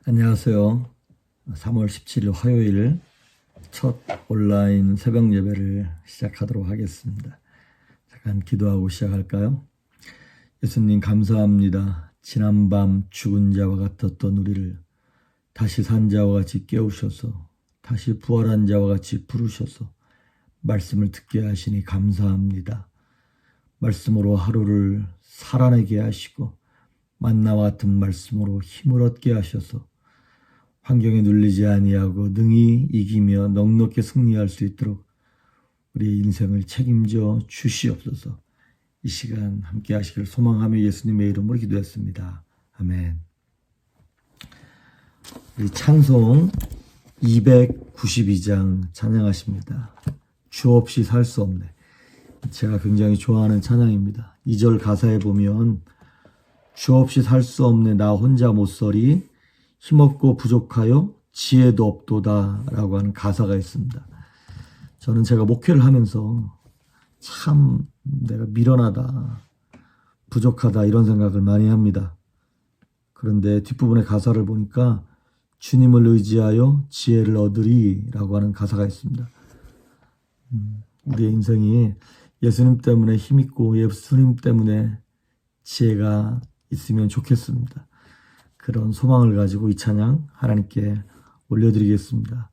안녕하세요. 3월 17일 화요일 첫 온라인 새벽 예배를 시작하도록 하겠습니다. 잠깐 기도하고 시작할까요? 예수님 감사합니다. 지난밤 죽은 자와 같았던 우리를 다시 산 자와 같이 깨우셔서 다시 부활한 자와 같이 부르셔서 말씀을 듣게 하시니 감사합니다. 말씀으로 하루를 살아내게 하시고 만나와 같은 말씀으로 힘을 얻게 하셔서 환경에 눌리지 아니하고 능히 이기며 넉넉히 승리할 수 있도록 우리의 인생을 책임져 주시옵소서. 이 시간 함께 하시기를 소망하며 예수님의 이름으로 기도했습니다. 아멘. 우리 찬송 292장 찬양하십니다. 주 없이 살 수 없네. 제가 굉장히 좋아하는 찬양입니다. 2절 가사에 보면 주 없이 살 수 없네 나 혼자 못 서리 힘없고 부족하여 지혜도 없도다 라고 하는 가사가 있습니다. 저는 제가 목회를 하면서 참 내가 미련하다, 부족하다 이런 생각을 많이 합니다. 그런데 뒷부분의 가사를 보니까 주님을 의지하여 지혜를 얻으리 라고 하는 가사가 있습니다. 우리의 인생이 예수님 때문에 힘있고 예수님 때문에 지혜가 있으면 좋겠습니다. 그런 소망을 가지고 이 찬양 하나님께 올려드리겠습니다.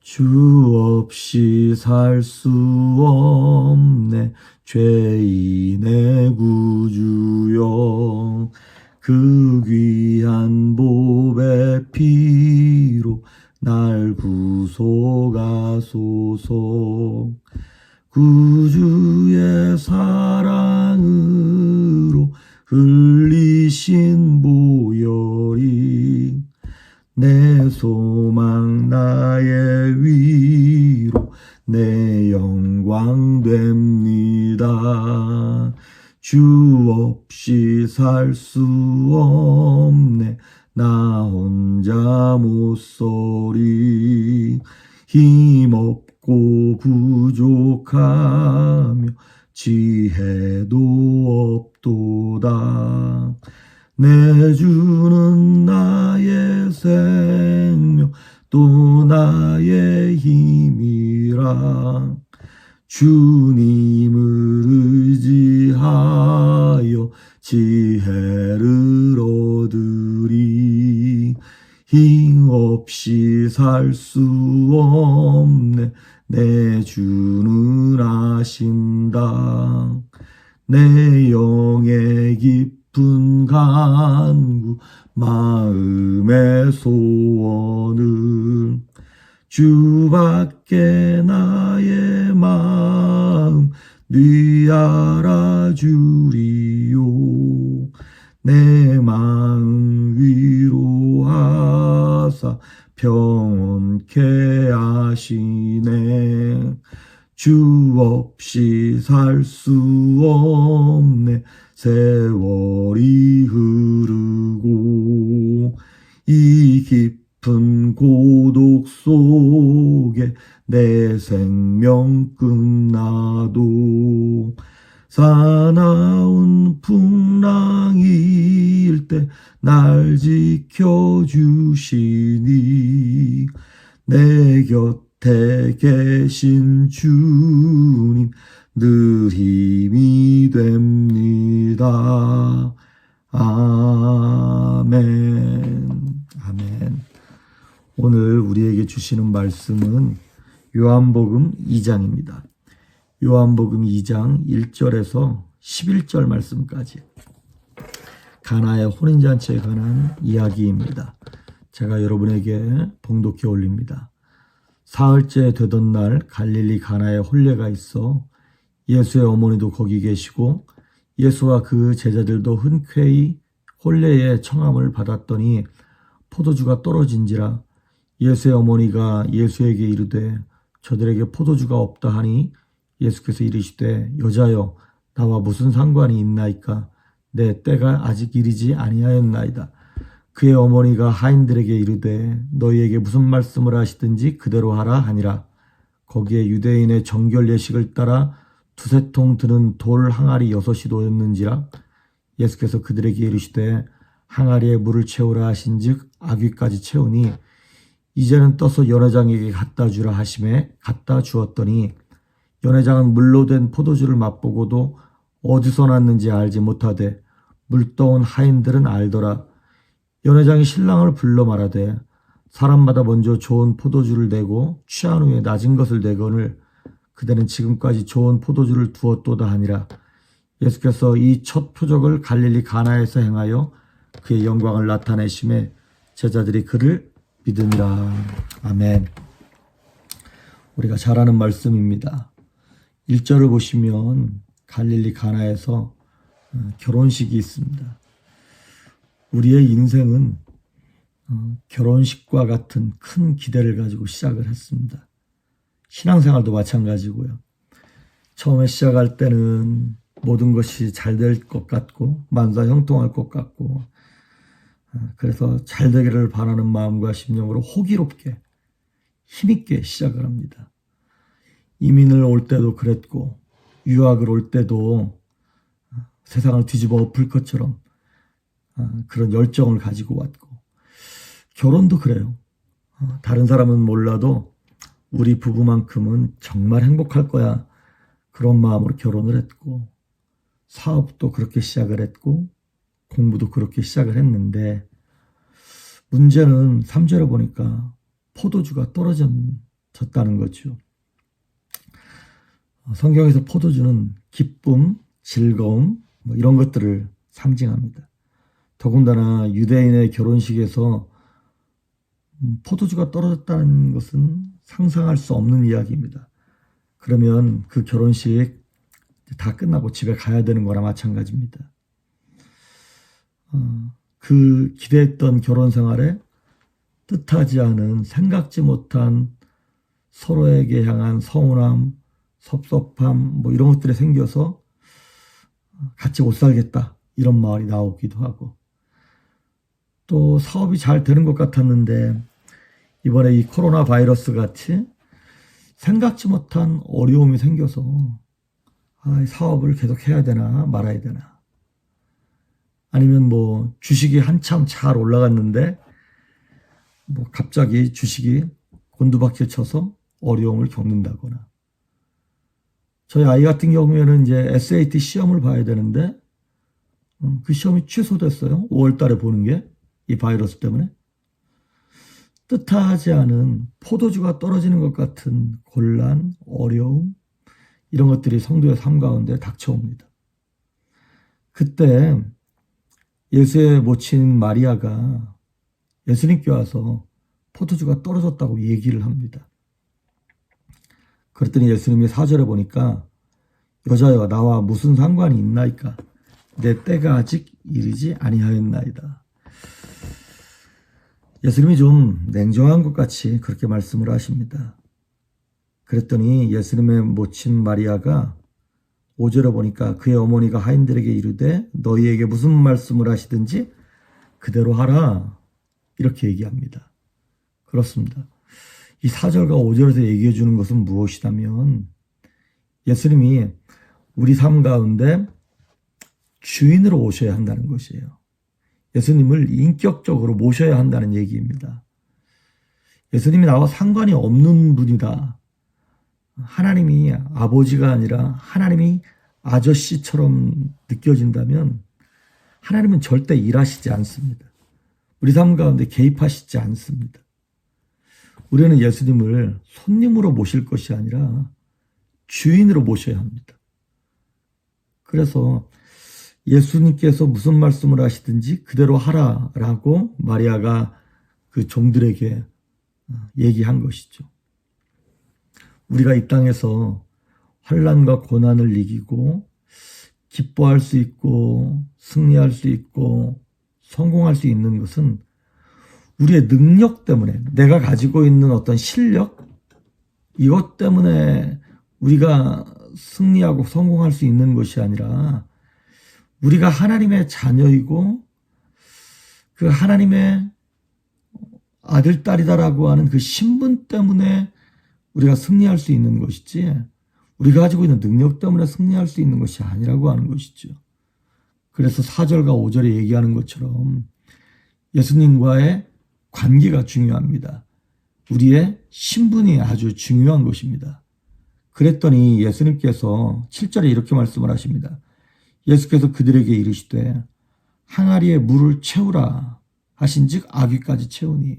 주 없이 살 수 없네 죄인의 구주여 그 귀한 보배 피로 날 구속하소서 구주의 사랑으로 흘리신 보혈이 내 소망 나의 위로 내 영광 됩니다. 주 없이 살 수 없네 나 혼자 못 서리 힘없고 부족하며 지혜도 없도다. 내 주는 나의 생명 또 나의 힘이라 주님을 의지하여 지혜를 얻으리 힘없이 살 수 없네 내 주는 아신다. 내 영의 깊은 간구 마음의 소원을 주밖에 나의 마음 네 알아주리요 내 마음 위로하사 평온케 하시네. 주 없이 살 수 없네 세월이 흐르고 이 깊은 고독 속에 내 생명 끝나도 사나운 풍랑일 때 날 지켜주시니 내 곁에 계신 주님 늘 힘이 됩니다. 아멘. 아멘. 오늘 우리에게 주시는 말씀은 요한복음 2장입니다. 요한복음 2장 1절에서 11절 말씀까지 가나의 혼인잔치에 관한 이야기입니다. 제가 여러분에게 봉독해 올립니다. 사흘째 되던 날 갈릴리 가나에 혼례가 있어 예수의 어머니도 거기 계시고 예수와 그 제자들도 흔쾌히 혼례의 청함을 받았더니 포도주가 떨어진지라 예수의 어머니가 예수에게 이르되 저들에게 포도주가 없다 하니 예수께서 이르시되 여자여 나와 무슨 상관이 있나이까 내 때가 아직 이르지 아니하였나이다. 그의 어머니가 하인들에게 이르되 너희에게 무슨 말씀을 하시든지 그대로 하라 하니라. 거기에 유대인의 정결 예식을 따라 두세 통 드는 돌 항아리 6이 놓였는지라. 예수께서 그들에게 이르시되 항아리에 물을 채우라 하신즉 아귀까지 채우니 이제는 떠서 연회장에게 갖다 주라 하심에 갖다 주었더니 연회장은 물로 된 포도주를 맛보고도 어디서 났는지 알지 못하되 물떠온 하인들은 알더라. 연회장이 신랑을 불러 말하되 사람마다 먼저 좋은 포도주를 내고 취한 후에 낮은 것을 내거늘 그대는 지금까지 좋은 포도주를 두었도다 하니라. 예수께서 이 첫 표적을 갈릴리 가나에서 행하여 그의 영광을 나타내심에 제자들이 그를 믿으니라. 아멘. 우리가 잘 아는 말씀입니다. 1절을 보시면 갈릴리 가나에서 결혼식이 있습니다. 우리의 인생은 결혼식과 같은 큰 기대를 가지고 시작을 했습니다. 신앙생활도 마찬가지고요. 처음에 시작할 때는 모든 것이 잘 될 것 같고 만사형통할 것 같고 그래서 잘 되기를 바라는 마음과 심령으로 호기롭게 힘있게 시작을 합니다. 이민을 올 때도 그랬고 유학을 올 때도 세상을 뒤집어 엎을 것처럼 그런 열정을 가지고 왔고 결혼도 그래요. 다른 사람은 몰라도 우리 부부만큼은 정말 행복할 거야. 그런 마음으로 결혼을 했고 사업도 그렇게 시작을 했고 공부도 그렇게 시작을 했는데 문제는 3절에 보니까 포도주가 떨어졌다는 거죠. 성경에서 포도주는 기쁨, 즐거움 뭐 이런 것들을 상징합니다. 더군다나 유대인의 결혼식에서 포도주가 떨어졌다는 것은 상상할 수 없는 이야기입니다. 그러면 그 결혼식 다 끝나고 집에 가야 되는 거나 마찬가지입니다. 그 기대했던 결혼 생활에 뜻하지 않은 생각지 못한 서로에게 향한 서운함, 섭섭함 뭐 이런 것들이 생겨서 같이 못 살겠다 이런 말이 나오기도 하고 또 사업이 잘 되는 것 같았는데 이번에 이 코로나 바이러스 같이 생각지 못한 어려움이 생겨서 사업을 계속 해야 되나 말아야 되나 아니면 뭐 주식이 한참 잘 올라갔는데 뭐 갑자기 주식이 곤두박질 쳐서 어려움을 겪는다거나 저희 아이 같은 경우에는 이제 SAT 시험을 봐야 되는데 그 시험이 취소됐어요. 5월 달에 보는 게 이 바이러스 때문에. 뜻하지 않은 포도주가 떨어지는 것 같은 곤란, 어려움 이런 것들이 성도의 삶 가운데 닥쳐옵니다. 그때 예수의 모친 마리아가 예수님께 와서 포도주가 떨어졌다고 얘기를 합니다. 그랬더니 예수님이 4절에 보니까 여자여 나와 무슨 상관이 있나이까 내 때가 아직 이르지 아니하였나이다. 예수님이 좀 냉정한 것 같이 그렇게 말씀을 하십니다. 그랬더니 예수님의 모친 마리아가 5절에 보니까 그의 어머니가 하인들에게 이르되 너희에게 무슨 말씀을 하시든지 그대로 하라 이렇게 얘기합니다. 그렇습니다. 이 4절과 5절에서 얘기해 주는 것은 무엇이냐면 예수님이 우리 삶 가운데 주인으로 오셔야 한다는 것이에요. 예수님을 인격적으로 모셔야 한다는 얘기입니다. 예수님이 나와 상관이 없는 분이다. 하나님이 아버지가 아니라 하나님이 아저씨처럼 느껴진다면 하나님은 절대 일하시지 않습니다. 우리 삶 가운데 개입하시지 않습니다. 우리는 예수님을 손님으로 모실 것이 아니라 주인으로 모셔야 합니다. 그래서 예수님께서 무슨 말씀을 하시든지 그대로 하라라고 마리아가 그 종들에게 얘기한 것이죠. 우리가 이 땅에서 환난과 고난을 이기고 기뻐할 수 있고 승리할 수 있고 성공할 수 있는 것은 우리의 능력 때문에 내가 가지고 있는 어떤 실력 이것 때문에 우리가 승리하고 성공할 수 있는 것이 아니라 우리가 하나님의 자녀이고 그 하나님의 아들, 딸이다라고 하는 그 신분 때문에 우리가 승리할 수 있는 것이지 우리가 가지고 있는 능력 때문에 승리할 수 있는 것이 아니라고 하는 것이죠. 그래서 4절과 5절에 얘기하는 것처럼 예수님과의 관계가 중요합니다. 우리의 신분이 아주 중요한 것입니다. 그랬더니 예수님께서 7절에 이렇게 말씀을 하십니다. 예수께서 그들에게 이르시되 항아리에 물을 채우라 하신즉 아귀까지 채우니.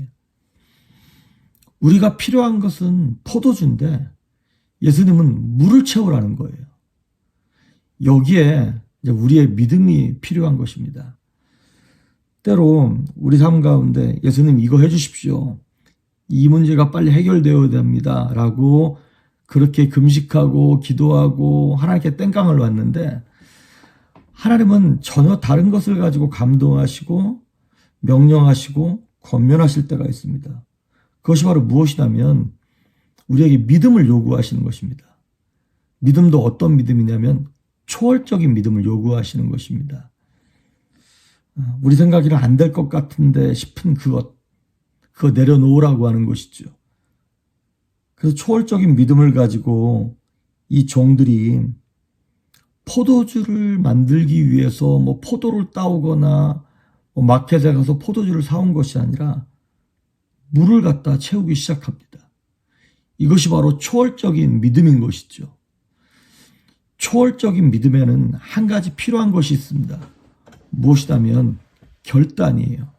우리가 필요한 것은 포도주인데 예수님은 물을 채우라는 거예요. 여기에 이제 우리의 믿음이 필요한 것입니다. 때로 우리 삶 가운데 예수님 이거 해주십시오. 이 문제가 빨리 해결되어야 됩니다. 라고 그렇게 금식하고 기도하고 하나님께 땡깡을 놨는데 하나님은 전혀 다른 것을 가지고 감동하시고 명령하시고 권면하실 때가 있습니다. 그것이 바로 무엇이냐면 우리에게 믿음을 요구하시는 것입니다. 믿음도 어떤 믿음이냐면 초월적인 믿음을 요구하시는 것입니다. 우리 생각에는 안 될 것 같은데 싶은 그거 내려놓으라고 하는 것이죠. 그래서 초월적인 믿음을 가지고 이 종들이 포도주를 만들기 위해서 포도를 따오거나 마켓에 가서 포도주를 사온 것이 아니라 물을 갖다 채우기 시작합니다. 이것이 바로 초월적인 믿음인 것이죠. 초월적인 믿음에는 한 가지 필요한 것이 있습니다. 무엇이냐면 결단이에요.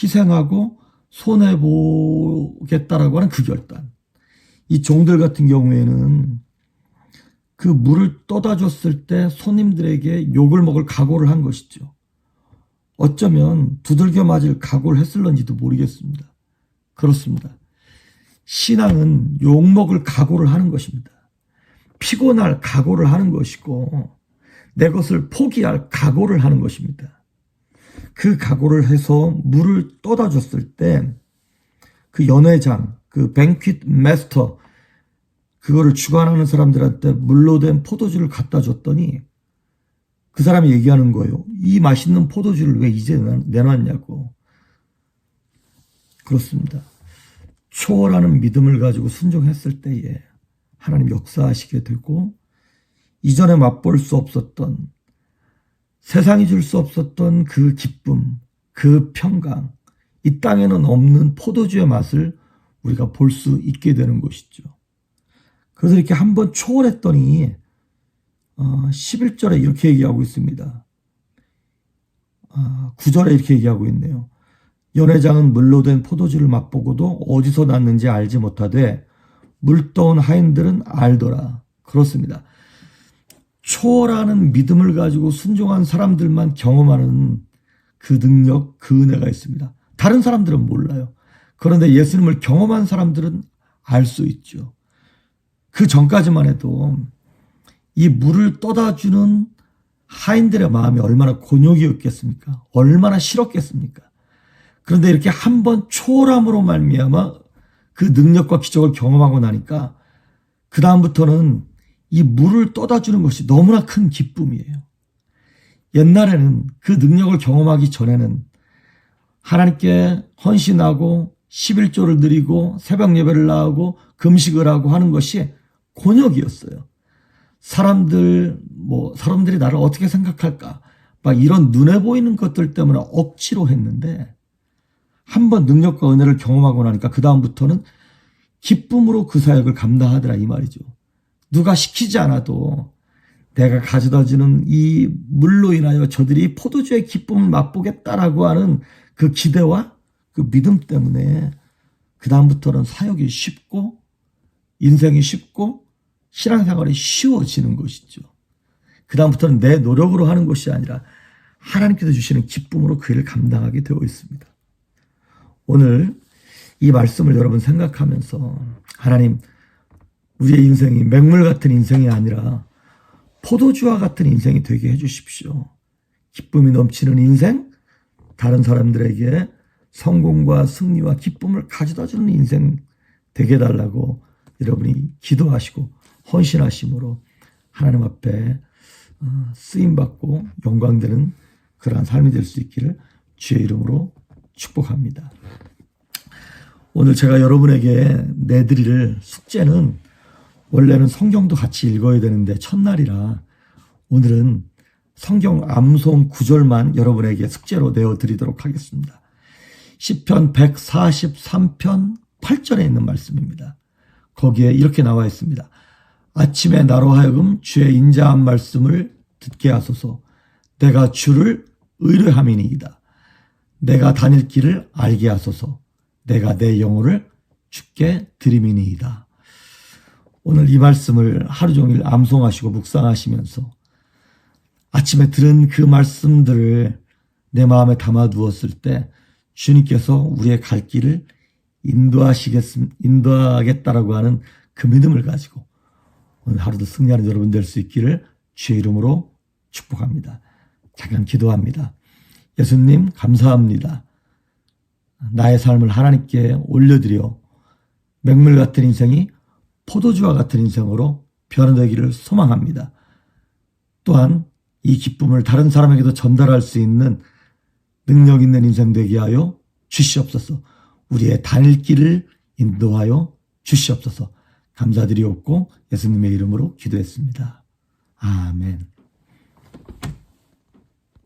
희생하고 손해보겠다라고 하는 그 결단. 이 종들 같은 경우에는 그 물을 떠다 줬을 때 손님들에게 욕을 먹을 각오를 한 것이죠. 어쩌면 두들겨 맞을 각오를 했을런지도 모르겠습니다. 그렇습니다. 신앙은 욕 먹을 각오를 하는 것입니다. 피곤할 각오를 하는 것이고 내 것을 포기할 각오를 하는 것입니다. 그 각오를 해서 물을 떠다 줬을 때 그 연회장, 그 뱅퀴트 마스터, 그거를 주관하는 사람들한테 물로 된 포도주를 갖다 줬더니 그 사람이 얘기하는 거예요. 이 맛있는 포도주를 왜 이제 내놨냐고. 그렇습니다. 초월하는 믿음을 가지고 순종했을 때에 하나님 역사하시게 되고 이전에 맛볼 수 없었던 세상이 줄 수 없었던 그 기쁨, 그 평강, 이 땅에는 없는 포도주의 맛을 우리가 볼 수 있게 되는 것이죠. 그래서 이렇게 한번 초월했더니 11절에 이렇게 얘기하고 있습니다. 9절에 이렇게 얘기하고 있네요. 연회장은 물로 된 포도주를 맛보고도 어디서 났는지 알지 못하되 물떠온 하인들은 알더라. 그렇습니다. 초월하는 믿음을 가지고 순종한 사람들만 경험하는 그 능력, 그 은혜가 있습니다. 다른 사람들은 몰라요. 그런데 예수님을 경험한 사람들은 알 수 있죠. 그 전까지만 해도 이 물을 떠다 주는 하인들의 마음이 얼마나 곤욕이었겠습니까? 얼마나 싫었겠습니까? 그런데 이렇게 한번 초월함으로 말미암아 그 능력과 기적을 경험하고 나니까 그 다음부터는 이 물을 떠다 주는 것이 너무나 큰 기쁨이에요. 옛날에는 그 능력을 경험하기 전에는 하나님께 헌신하고 11조를 드리고 새벽 예배를 나오고 금식을 하고 하는 것이 곤욕이었어요. 사람들이 나를 어떻게 생각할까? 막 이런 눈에 보이는 것들 때문에 억지로 했는데 한번 능력과 은혜를 경험하고 나니까 그 다음부터는 기쁨으로 그 사역을 감당하더라 이 말이죠. 누가 시키지 않아도 내가 가져다주는 이 물로 인하여 저들이 포도주의 기쁨을 맛보겠다라고 하는 그 기대와 그 믿음 때문에 그 다음부터는 사역이 쉽고 인생이 쉽고 신앙생활이 쉬워지는 것이죠. 그 다음부터는 내 노력으로 하는 것이 아니라 하나님께서 주시는 기쁨으로 그 일을 감당하게 되어 있습니다. 오늘 이 말씀을 여러분 생각하면서 하나님 우리의 인생이 맹물 같은 인생이 아니라 포도주와 같은 인생이 되게 해주십시오. 기쁨이 넘치는 인생, 다른 사람들에게 성공과 승리와 기쁨을 가져다주는 인생 되게 해달라고 여러분이 기도하시고 헌신하심으로 하나님 앞에 쓰임받고 영광되는 그러한 삶이 될 수 있기를 주의 이름으로 축복합니다. 오늘 제가 여러분에게 내드릴 숙제는 원래는 성경도 같이 읽어야 되는데 첫날이라 오늘은 성경 암송 9절만 여러분에게 숙제로 내어드리도록 하겠습니다. 시편 143편 8절에 있는 말씀입니다. 거기에 이렇게 나와 있습니다. 아침에 나로 하여금 주의 인자한 말씀을 듣게 하소서. 내가 주를 의뢰함이니이다. 내가 다닐 길을 알게 하소서. 내가 내 영혼을 주께 드림이니이다. 오늘 이 말씀을 하루 종일 암송하시고 묵상하시면서 아침에 들은 그 말씀들을 내 마음에 담아두었을 때 주님께서 우리의 갈 길을 인도하겠다라고 하는 그 믿음을 가지고 오늘 하루도 승리하는 여러분 될 수 있기를 주의 이름으로 축복합니다. 잠깐 기도합니다. 예수님 감사합니다. 나의 삶을 하나님께 올려드려 맹물 같은 인생이 포도주와 같은 인생으로 변화되기를 소망합니다. 또한 이 기쁨을 다른 사람에게도 전달할 수 있는 능력 있는 인생 되게 하여 주시옵소서. 우리의 다닐 길을 인도하여 주시옵소서. 감사드리옵고 예수님의 이름으로 기도했습니다. 아멘.